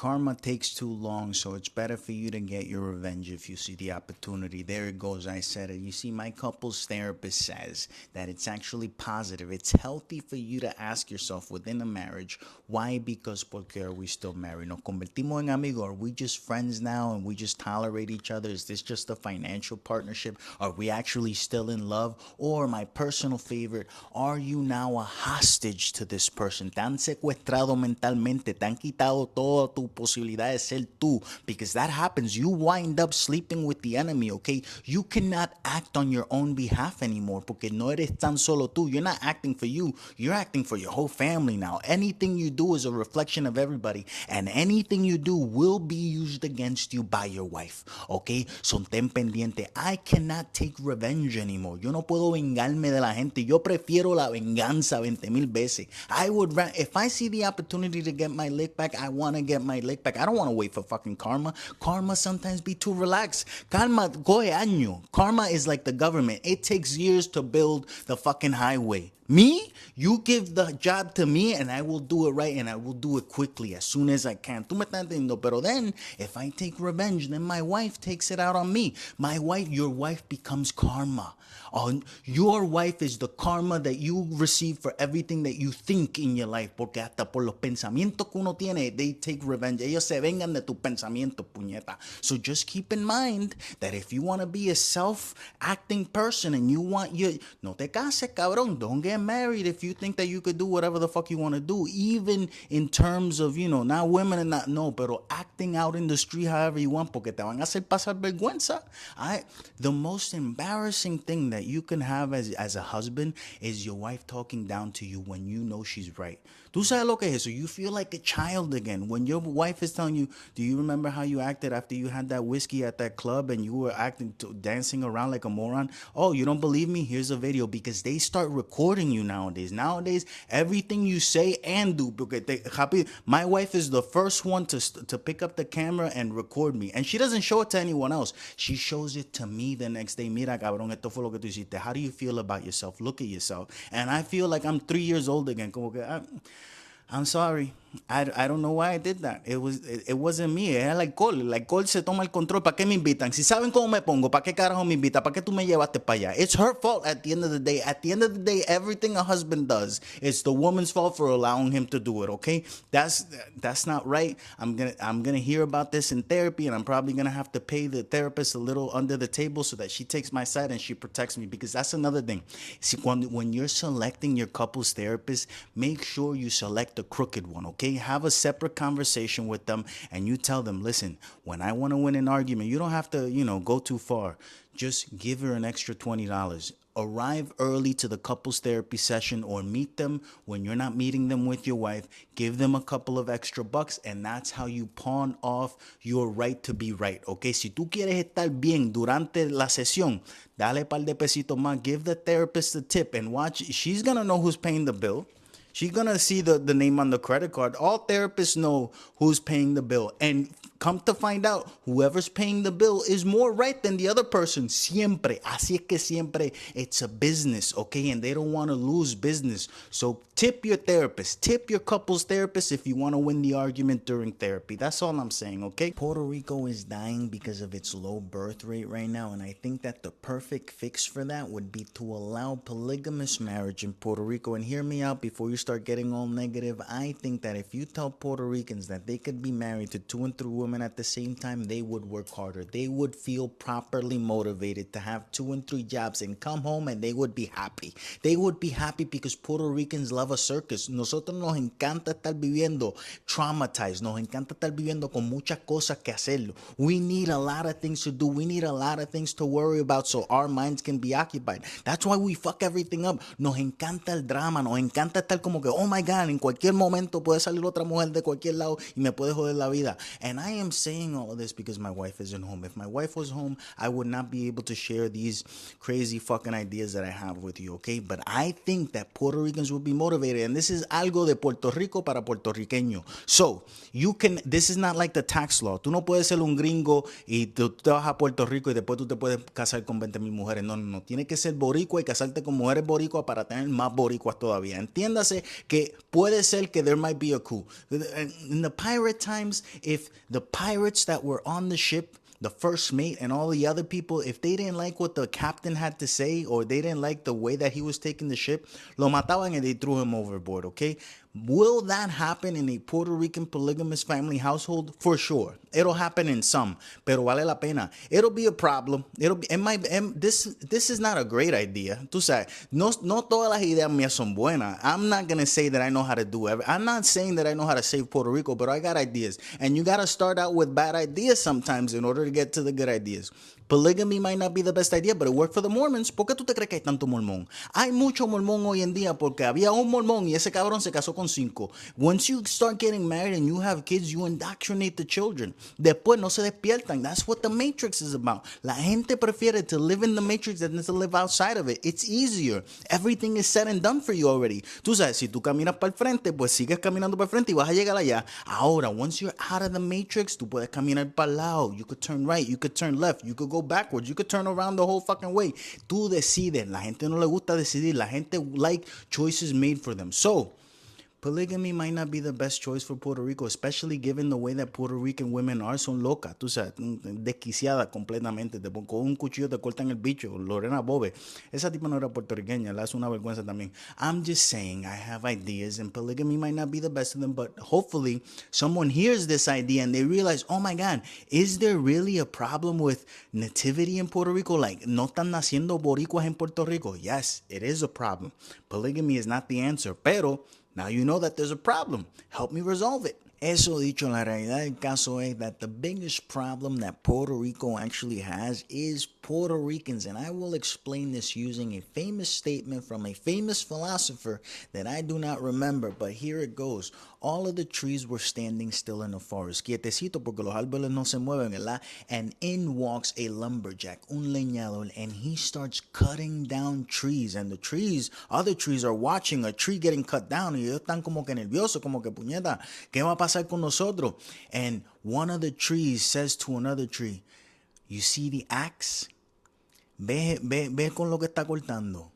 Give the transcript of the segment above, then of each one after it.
karma takes too long, so it's better for you to get your revenge if you see the opportunity. There it goes. I said it. You see, my couples therapist says that it's actually positive. It's healthy for you to ask yourself within a marriage, why? Because porque are we still married? Nos convertimos en amigos. Are we just friends now and we just tolerate each other? Is this just a financial partnership? Are we actually still in love? Or my personal favorite, are you now a hostage to this person? Te han secuestrado mentalmente, te han quitado toda tu posibilidad de ser tú, because that happens. You wind up sleeping with the enemy, okay? You cannot act on your own behalf anymore, porque no eres tan solo tú. You're not acting for you, you're acting for your whole family now. Anything you do is a reflection of everybody, and anything you do will be used against you by your wife, okay? So ten pendiente. I cannot take revenge anymore. Yo no puedo vengarme de la gente. Yo prefiero la venganza 20,000 veces. If I see the opportunity to get my lick back, I want to get my lick back. I don't want to wait for fucking karma. Karma sometimes be too relaxed. Karma coge año. Karma is like the government. It takes years to build the fucking highway. Me, you give the job to me and I will do it right, and I will do it quickly as soon as I can. Tú me estás entendiendo? Pero then, if I take revenge, then my wife takes it out on me. Your wife becomes karma. Your wife is the karma that you receive for everything that you think in your life. Porque hasta por los pensamientos que uno tiene, they take revenge. Ellos se vengan de tus pensamientos, puñeta. So just keep in mind that if you want to be a self-acting person and you want your... No te cases, cabrón. Don't get married if you think that you could do whatever the fuck you want to do. Even in terms of, not women and not... No, pero acting out in the street however you want, porque te van a hacer pasar vergüenza. The most embarrassing thing that you can have as a husband is your wife talking down to you when you know she's right. Tú sabes lo que es eso. You feel like a child again. When your wife is telling you, do you remember how you acted after you had that whiskey at that club and you were dancing around like a moron? Oh, you don't believe me? Here's a video, because they start recording you nowadays. Nowadays, everything you say and do, because my wife is the first one to pick up the camera and record me. And she doesn't show it to anyone else. She shows it to me the next day. Mira, cabrón, esto fue lo que tú hiciste. How do you feel about yourself? Look at yourself. And I feel like I'm 3 years old again. Como que, I'm sorry. I don't know why I did that. It wasn't me. Era el alcohol. El alcohol se toma el control. ¿Para qué me invitan? Si saben cómo me pongo, ¿para qué carajo me invitan? ¿Para qué tú me llevaste para allá? It's her fault at the end of the day. At the end of the day, everything a husband does, it's the woman's fault for allowing him to do it, okay? That's not right. I'm gonna hear about this in therapy, and I'm probably gonna have to pay the therapist a little under the table so that she takes my side and she protects me, because that's another thing. See, when you're selecting your couple's therapist, make sure you select a crooked one, okay? Have a separate conversation with them and you tell them, listen, when I want to win an argument, you don't have to, go too far. Just give her an extra $20. Arrive early to the couples therapy session, or meet them when you're not meeting them with your wife. Give them a couple of extra bucks, and that's how you pawn off your right to be right, okay? Si tú quieres estar bien durante la sesión, dale par de pesitos más. Give the therapist a tip and watch. She's gonna know who's paying the bill. She's going to see the name on the credit card. All therapists know who's paying the bill. And come to find out, whoever's paying the bill is more right than the other person. Siempre. Así es que siempre. It's a business, okay? And they don't want to lose business. So tip your therapist. Tip your couple's therapist if you want to win the argument during therapy. That's all I'm saying, okay? Puerto Rico is dying because of its low birth rate right now. And I think that the perfect fix for that would be to allow polygamous marriage in Puerto Rico. And hear me out before you start getting all negative. I think that if you tell Puerto Ricans that they could be married to 2 and 3 women at the same time, they would work harder. They would feel properly motivated to have 2 and 3 jobs and come home, and they would be happy. They would be happy because Puerto Ricans love a circus. Nosotros nos encanta estar viviendo traumatized. Nos encanta estar viviendo con muchas cosas que hacer. We need a lot of things to do. We need a lot of things to worry about so our minds can be occupied. That's why we fuck everything up. Nos encanta el drama. Nos encanta estar como que, oh my God, en cualquier momento puede salir otra mujer de cualquier lado y me puede joder la vida. And I am saying all of this because my wife isn't home. If my wife was home, I would not be able to share these crazy fucking ideas that I have with you, okay? But I think that Puerto Ricans will be motivated, and this is algo de Puerto Rico para puertorriqueño. So, this is not like the tax law. Tú no puedes ser un gringo y tú te vas a Puerto Rico y después tú te puedes casar con 20,000 mujeres. No, no, no. Tienes que ser boricua y casarte con mujeres boricuas para tener más boricuas todavía. Entiéndase que puede ser que there might be a coup. In the pirate times, if the pirates that were on the ship, the first mate and all the other people, if they didn't like what the captain had to say or they didn't like the way that he was taking the ship, lo mataban and they threw him overboard, okay? Will that happen in a Puerto Rican polygamous family household? For sure. It'll happen in some, pero vale la pena. It'll be a problem. This is not a great idea. Tú sabes, no todas las ideas mías son buenas. I'm not going to say that I know how to do everything. I'm not saying that I know how to save Puerto Rico, but I got ideas. And you got to start out with bad ideas sometimes in order to get to the good ideas. Polygamy might not be the best idea, but it worked for the Mormons. ¿Por qué tú te crees que hay tanto mormón? Hay mucho mormón hoy en día porque había un mormón y ese cabrón se casó con 5. Once you start getting married and you have kids, you indoctrinate the children. Después no se despiertan. That's what the Matrix is about. La gente prefiere to live in the Matrix than to live outside of it. It's easier. Everything is said and done for you already. Tú sabes, si tú caminas para el frente, pues sigues caminando para el frente y vas a llegar allá. Ahora, once you're out of the Matrix, tú puedes caminar para el lado. You could turn right, you could turn left, you could go backwards, you could turn around the whole fucking way. Tú decides. La gente no le gusta decidir. La gente like choices made for them. So, polygamy might not be the best choice for Puerto Rico, especially given the way that Puerto Rican women are. Son locas, tú sabes, desquiciadas completamente. Con un cuchillo te cortan el bicho. Lorena Bobe. Esa tipa no era puertorriqueña. La hace una vergüenza también. I'm just saying, I have ideas, and polygamy might not be the best of them, but hopefully someone hears this idea and they realize, oh my God, is there really a problem with nativity in Puerto Rico? Like, no están naciendo boricuas en Puerto Rico? Yes, it is a problem. Polygamy is not the answer, pero now you know that there's a problem. Help me resolve it. Eso dicho, la realidad del caso es that the biggest problem that Puerto Rico actually has is Puerto Ricans. And I will explain this using a famous statement from a famous philosopher that I do not remember, but here it goes. All of the trees were standing still in the forest. Quietecito porque los árboles no se mueven, ¿verdad? And in walks a lumberjack, un leñador, and he starts cutting down trees. And the trees, other trees are watching a tree getting cut down. Y ellos están como que nerviosos, como que puñeta, ¿qué va a pasar con nosotros? And one of the trees says to another tree, you see the axe? Ve con lo que está cortando.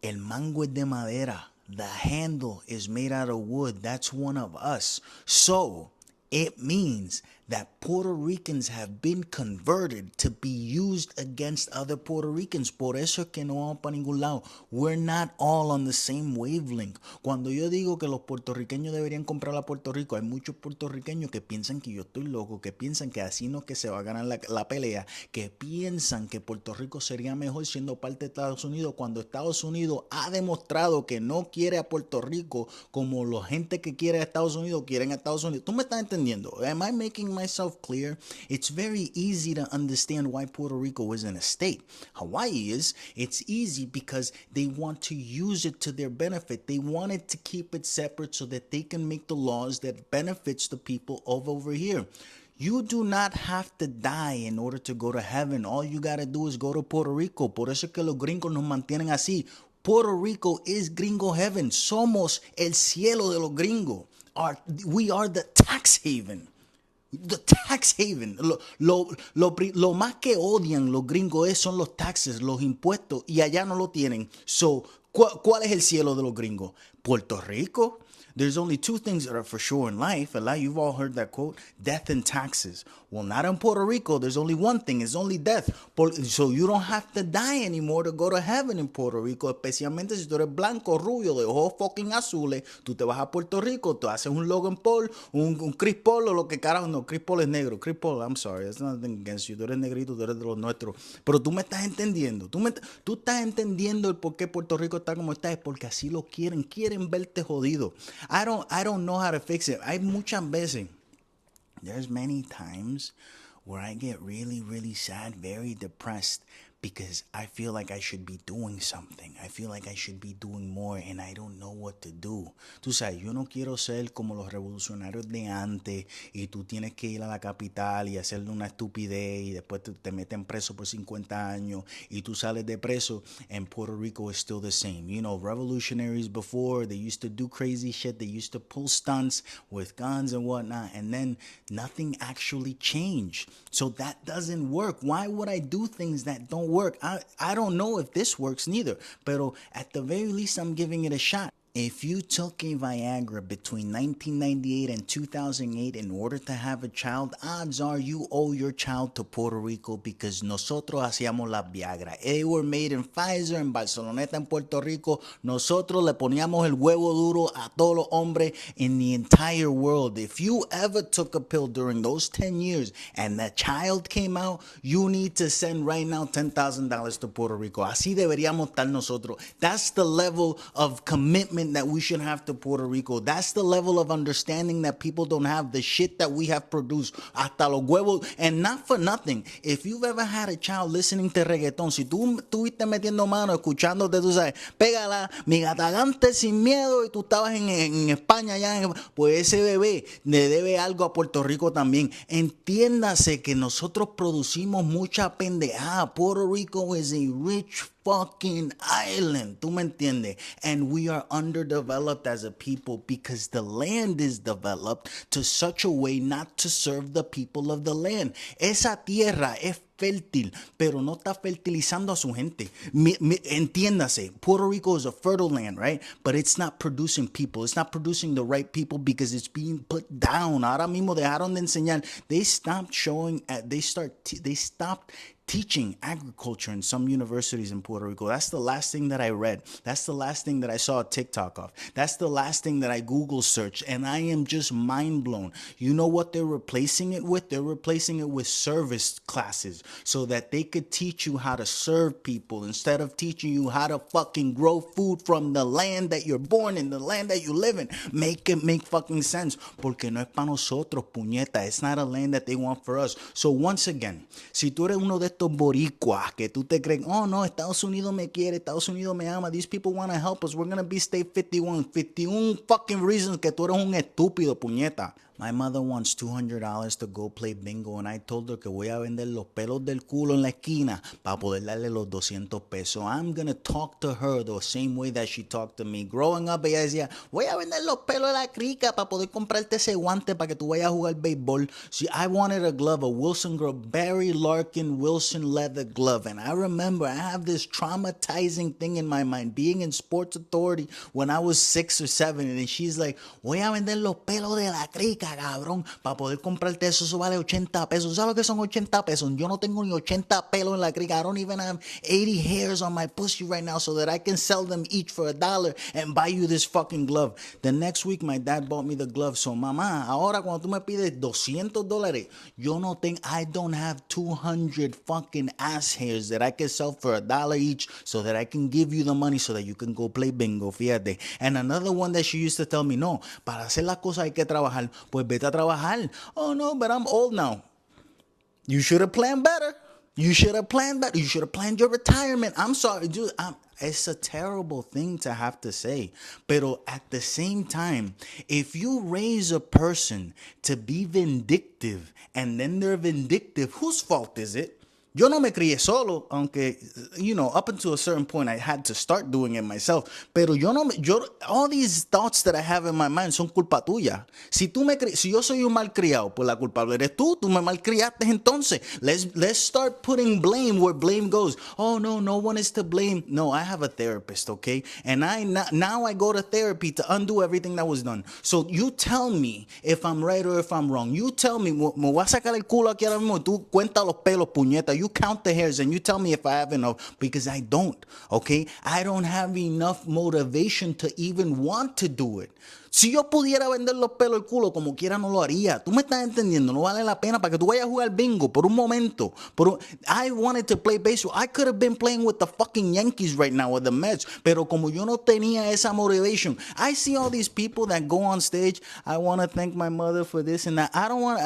El mango es de madera. The handle is made out of wood. That's one of us. So it means that Puerto Ricans have been converted to be used against other Puerto Ricans. Por eso es que no vamos para ningún lado. We're not all on the same wavelength. Cuando yo digo que los puertorriqueños deberían comprar a Puerto Rico, hay muchos puertorriqueños que piensan que yo estoy loco, que piensan que así no es que se va a ganar la pelea, que piensan que Puerto Rico sería mejor siendo parte de Estados Unidos, cuando Estados Unidos ha demostrado que no quiere a Puerto Rico como la gente que quiere a Estados Unidos quieren a Estados Unidos. ¿Tú me estás entendiendo? Am I making myself clear? It's very easy to understand why Puerto Rico isn't a state. Hawaii is. It's easy because they want to use it to their benefit. They wanted to keep it separate so that they can make the laws that benefits the people of over here. You do not have to die in order to go to heaven. All you got to do is go to Puerto Rico. Por eso es que los gringos nos mantienen así. Puerto Rico is gringo heaven. Somos el cielo de los gringos. We are the tax haven. The tax haven. Lo más que odian los gringos son los taxes, los impuestos, y allá no lo tienen. So, ¿cuál es el cielo de los gringos? Puerto Rico. There's only two things that are for sure in life. You've all heard that quote, death and taxes. Well, not in Puerto Rico. There's only one thing. It's only death. So you don't have to die anymore to go to heaven in Puerto Rico. Especialmente si tú eres blanco, rubio, de ojos fucking azules. Tú te vas a Puerto Rico, tú haces un Logan Paul, un Chris Paul o lo que carajo. No, Chris Paul es negro. Chris Paul, I'm sorry. That's nothing against you. Tú eres negrito, tú eres de los nuestros. Pero tú me estás entendiendo. Tú estás entendiendo el por qué Puerto Rico está como está. Es porque así lo quieren. Quieren verte jodido. I don't know how to fix it. Hay muchas veces. There's many times where I get really, really sad, very depressed because I feel like I should be doing something. I feel like I should be doing more and I don't know what to do. Tú sabes, yo no quiero ser como los revolucionarios de antes y tú tienes que ir a la capital y hacerle una estupidez y después te meten preso por 50 años y tú sales de preso and Puerto Rico is still the same. You know, revolutionaries before, they used to do crazy shit. They used to pull stunts with guns and whatnot, and then nothing actually changed. So that doesn't work. Why would I do things that don't work? I don't know if this works neither, but at the very least, I'm giving it a shot. If you took a Viagra between 1998 and 2008 in order to have a child, odds are you owe your child to Puerto Rico because nosotros hacíamos las Viagra. They were made in Pfizer, en Barceloneta, en Puerto Rico. Nosotros le poníamos el huevo duro a todos los hombres in the entire world. If you ever took a pill during those 10 years and that child came out, you need to send right now $10,000 to Puerto Rico. Así deberíamos estar nosotros. That's the level of commitment that we should have to Puerto Rico. That's the level of understanding that people don't have. The shit that we have produced. Hasta los huevos. And not for nothing. If you've ever had a child listening to reggaeton, si tú estuviste metiendo mano, escuchándote, tú sabes, pégala, mi gatagante sin miedo, y tú estabas en España ya, pues ese bebé le debe algo a Puerto Rico también. Entiéndase que nosotros producimos mucha pendejada. Puerto Rico is a rich fucking island. ¿Tú me entiendes? And we are underdeveloped as a people because the land is developed to such a way not to serve the people of the land. Esa tierra es fértil, pero no está fertilizando a su gente. Entiéndase, Puerto Rico is a fertile land, right? But it's not producing people. It's not producing the right people because it's being put down. Ahora mismo dejaron de enseñar. They stopped showing, they stopped teaching agriculture in some universities in Puerto Rico. That's the last thing that I read. That's the last thing that I saw a TikTok of. That's the last thing that I Google searched. And I am just mind blown. You know what they're replacing it with? They're replacing it with service classes so that they could teach you how to serve people instead of teaching you how to fucking grow food from the land that you're born in, the land that you live in. Make it make fucking sense. Porque no es para nosotros, puñeta. It's not a land that they want for us. So once again, si tú eres uno de estos boricuas que tú te crees, oh no, Estados Unidos me quiere, Estados Unidos me ama, these people want to help us, we're going to be state 51 fucking reasons que tú eres un estúpido, puñeta. My mother wants $200 to go play bingo and I told her que voy a vender los pelos del culo en la esquina para poder darle los 200 pesos. I'm going to talk to her the same way that she talked to me. Growing up, ella decía, voy a vender los pelos de la crica para poder comprarte ese guante para que tú vayas a jugar béisbol. See, I wanted a glove, a Wilson glove, Barry Larkin Wilson leather glove. And I remember I have this traumatizing thing in my mind, being in Sports Authority when I was 6 or 7. And she's like, voy a vender los pelos de la crica, cabrón, para poder comprarte eso. Eso vale 80 pesos. ¿Sabes qué son 80 pesos? Yo no tengo ni 80 pelos en la crica. I don't even have 80 hairs on my pussy right now so that I can sell them each for $1 and buy you this fucking glove. The next week, my dad bought me the glove. So, mamá, ahora cuando tú me pides $200, yo no tengo, I don't have 200 fucking ass hairs that I can sell for $1 each so that I can give you the money so that you can go play bingo, fíjate. And another one that she used to tell me, no, para hacer las cosas hay que trabajar. Pues vete a trabajar. Oh, no, but I'm old now. You should have planned better. You should have planned better. You should have planned your retirement. I'm sorry, dude. It's a terrible thing to have to say. Pero at the same time, if you raise a person to be vindictive and then they're vindictive, whose fault is it? Yo no me crié solo, aunque, you know, up until a certain point I had to start doing it myself. Pero all these thoughts that I have in my mind son culpa tuya. Si yo soy un malcriado, pues la culpable eres tú. Tú me malcriaste entonces. Let's start putting blame where blame goes. Oh, no one is to blame. No, I have a therapist, okay? And now I go to therapy to undo everything that was done. So you tell me if I'm right or if I'm wrong. You tell me, me voy a sacar el culo aquí ahora mismo. Tú cuenta los pelos, puñeta. You count the hairs and you tell me if I have enough, because I don't, okay? I don't have enough motivation to even want to do it. Si yo pudiera vender los pelos el culo como quiera, no lo haría. Tú me estás entendiendo. No vale la pena para que tú vayas a jugar bingo por un momento. I wanted to play baseball. I could have been playing with the fucking Yankees right now or the Mets. Pero como yo no tenía esa motivation, I see all these people that go on stage. I want to thank my mother for this and that. I don't want.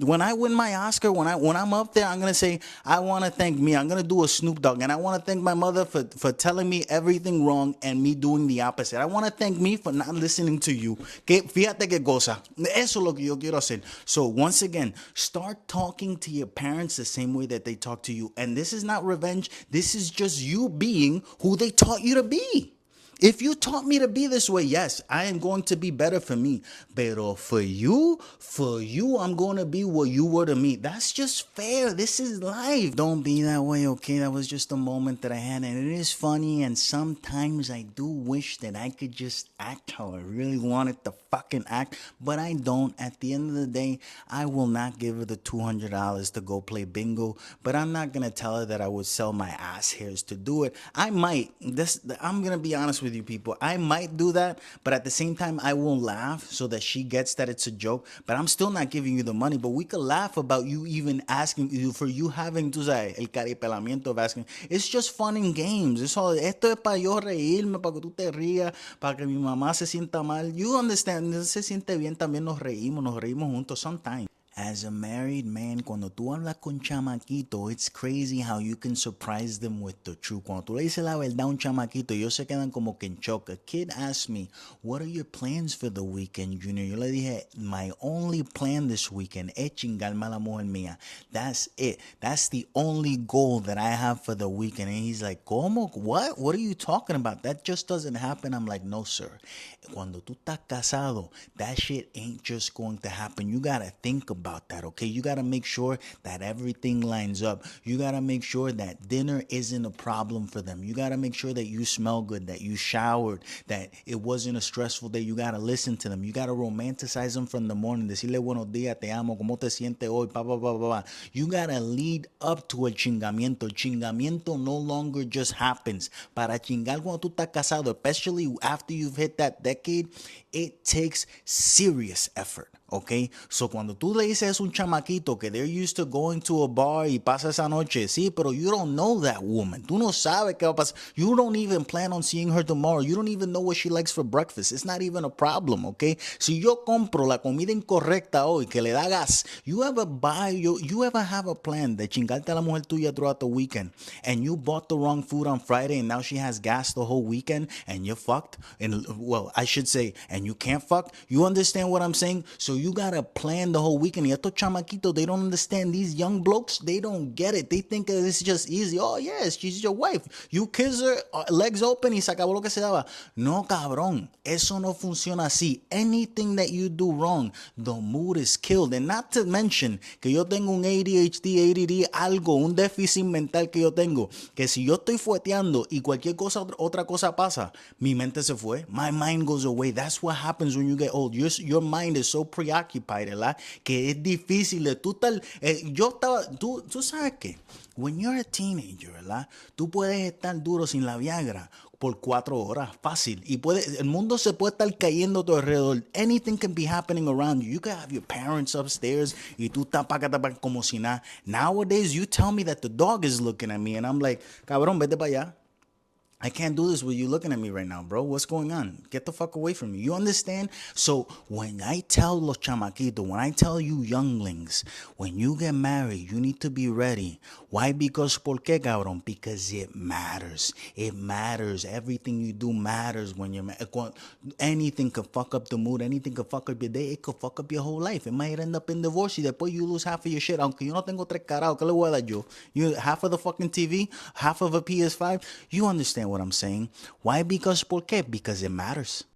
When I win my Oscar, when I'm up there, I'm gonna say I want to thank me. I'm gonna do a Snoop Dogg, and I want to thank my mother for telling me everything wrong and me doing the opposite. I want to thank me for not listening to you. Que fíjate qué cosa. Eso es lo que yo quiero hacer. So once again, start talking to your parents the same way that they talk to you. And this is not revenge. This is just you being who they taught you to be. If you taught me to be this way, yes, I am going to be better for me. Pero for you, I'm going to be what you were to me. That's just fair. This is life. Don't be that way, okay? That was just a moment that I had, and it is funny, and sometimes I do wish that I could just act how I really wanted to fucking act, but I don't. At the end of the day, I will not give her the $200 to go play bingo, but I'm not going to tell her that I would sell my ass hairs to do it. I might. I'm going to be honest with you people. I might do that, but at the same time, I will laugh so that she gets that it's a joke, but I'm still not giving you the money, but we could laugh about you even asking, for you having, tú sabes, el caripelamiento of asking. It's just fun and games. Esto es para yo reírme, para que tú te rías, para que mi mamá se sienta mal. You understand, se siente bien, también nos reímos juntos sometimes. As a married man, cuando tú hablas con chamaquito, it's crazy how you can surprise them with the truth. Cuando tú le dices la verdad a un chamaquito, ellos se quedan como que en shock. A kid asked me, what are your plans for the weekend, Junior? Yo le dije, my only plan this weekend es chingarme a la mujer mía. That's it. That's the only goal that I have for the weekend. And he's like, ¿cómo? What? What are you talking about? That just doesn't happen. I'm like, no, sir. Cuando tú estás casado, that shit ain't just going to happen. You gotta think about that, okay? You gotta make sure that everything lines up. You gotta make sure that dinner isn't a problem for them. You gotta make sure that you smell good, that you showered, that it wasn't a stressful day. You gotta listen to them. You gotta romanticize them from the morning. Decirle buenos días, te amo, cómo te sientes hoy, pa, pa, pa, pa, pa. You gotta lead up to el chingamiento. El chingamiento no longer just happens. Para chingar cuando tú estás casado, especially after you've hit that decade, it takes serious effort. Okay, so cuando tú le dices a un chamaquito que they're used to going to a bar y pasa esa noche, sí, pero you don't know that woman. Tú no sabes qué va a pasar. You don't even plan on seeing her tomorrow. You don't even know what she likes for breakfast. It's not even a problem, okay? Si yo compro la comida incorrecta hoy que le da gas, you ever have a plan de chingarte a la mujer tuya throughout the weekend and you bought the wrong food on Friday and now she has gas the whole weekend and you're fucked? And well, I should say, and you can't fuck? You understand what I'm saying? So you gotta plan the whole weekend. Y estos chamaquitos, they don't understand. These young blokes, they don't get it. They think it's just easy. Oh, yes, she's your wife. You kiss her, legs open y se acabó lo que se daba. No, cabrón. Eso no funciona así. Anything that you do wrong, the mood is killed. And not to mention que yo tengo un ADHD, ADD, algo, un déficit mental que yo tengo. Que si yo estoy fueteando y cualquier cosa, otra cosa pasa, mi mente se fue. My mind goes away. That's what happens when you get old. Your mind is so preoccupied, ¿verdad? Que es difícil de tú estar. Tú sabes que, when you're a teenager, ¿verdad? Tú puedes estar duro sin la Viagra por 4 horas, fácil. Y el mundo se puede estar cayendo a tu alrededor. Anything can be happening around you. You can have your parents upstairs y tú tapas como si nada. Nowadays, you tell me that the dog is looking at me and I'm like, cabrón, vete para allá. I can't do this with you looking at me right now, bro. What's going on? Get the fuck away from me. You understand? So when I tell los chamaquitos, when I tell you younglings, when you get married, you need to be ready. Why? Because, ¿por qué, cabrón? Because it matters. It matters. Everything you do matters when you're married. Anything could fuck up the mood. Anything could fuck up your day. It could fuck up your whole life. It might end up in divorce y después you lose half of your shit. Aunque yo no tengo 3 carajos, ¿qué le voy a dar yo? Half of the fucking TV, half of a PS5. You understand what I'm saying? Why? Because, ¿por qué? Because it matters.